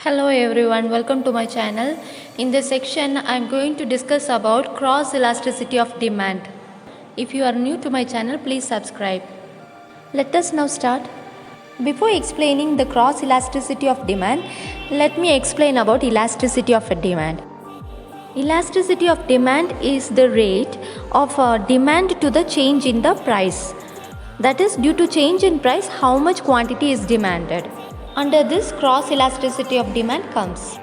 Hello everyone, welcome to my channel. In this section, I am going to discuss about cross elasticity of demand. If you are new to my channel, please subscribe. Let us now start. Before explaining the cross elasticity of demand, let me explain about elasticity of a demand. Elasticity of demand is the rate of demand to the change in the price. That is, due to change in price, how much quantity is demanded. Under this, cross elasticity of demand comes.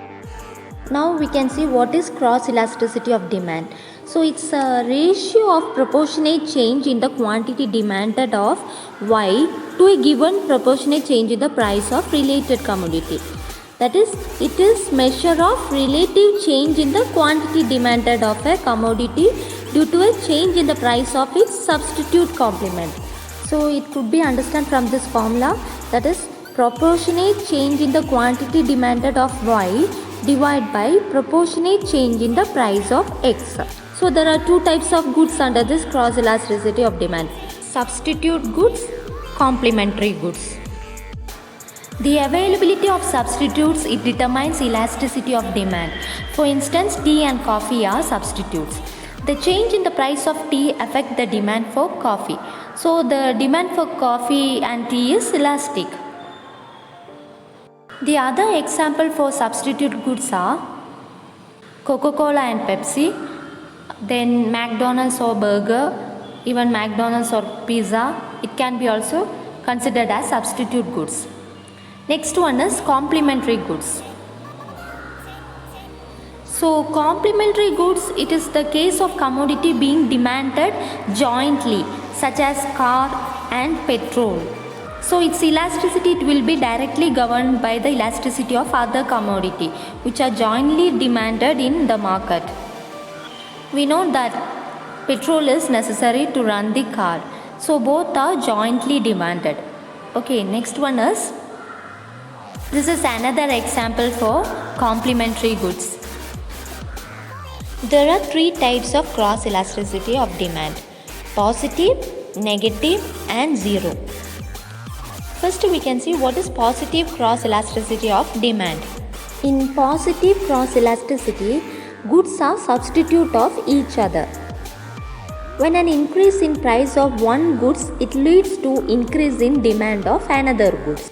Now we can see what is cross elasticity of demand. So it's a ratio of proportionate change in the quantity demanded of Y to a given proportionate change in the price of related commodity. That is, it is measure of relative change in the quantity demanded of a commodity due to a change in the price of its substitute complement. So it could be understood from this formula, that is proportionate change in the quantity demanded of Y divided by proportionate change in the price of X. So there are two types of goods under this cross elasticity of demand: substitute goods, complementary goods. The availability of substitutes, it determines elasticity of demand. For instance, tea and coffee are substitutes. The change in the price of tea affects the demand for coffee. So the demand for coffee and tea is elastic. The other example for substitute goods are Coca-Cola and Pepsi, then McDonald's or burger, even McDonald's or pizza, it can be also considered as substitute goods. Next one is complementary goods. So complementary goods, it is the case of commodity being demanded jointly, such as car and petrol. So its elasticity, it will be directly governed by the elasticity of other commodity which are jointly demanded in the market. We know that petrol is necessary to run the car. So both are jointly demanded. Okay, next one is, this is another example for complementary goods. There are three types of cross elasticity of demand: positive, negative and zero. First, we can see what is positive cross elasticity of demand. In positive cross elasticity, goods are substitute of each other. When an increase in price of one goods, it leads to increase in demand of another goods.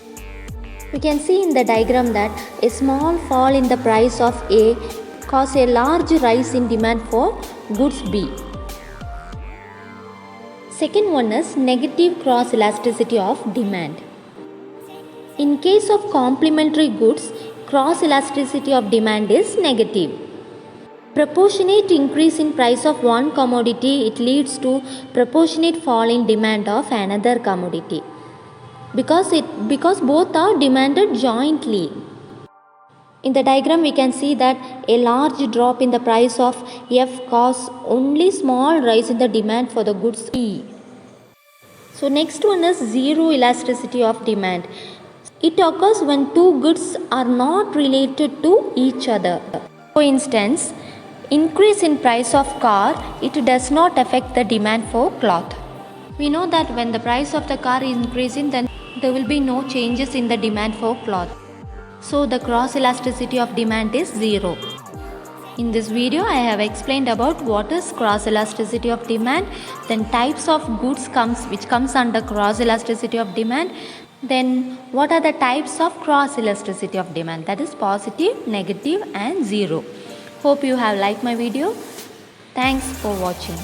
We can see in the diagram that a small fall in the price of A causes a large rise in demand for goods B. Second one is negative cross elasticity of demand. In case of complementary goods, cross elasticity of demand is negative. Proportionate increase in price of one commodity, it leads to proportionate fall in demand of another commodity because both are demanded jointly. In the diagram we can see that a large drop in the price of F causes only small rise in the demand for the goods E. So next one is zero elasticity of demand. It occurs when two goods are not related to each other. For instance, increase in price of car, it does not affect the demand for cloth. We know that when the price of the car is increasing, then there will be no changes in the demand for cloth. So the cross elasticity of demand is zero. In this video, I have explained about what is cross elasticity of demand, then types of goods which comes under cross elasticity of demand, then what are the types of cross elasticity of demand, that is positive, negative and zero. Hope you have liked my video. Thanks for watching.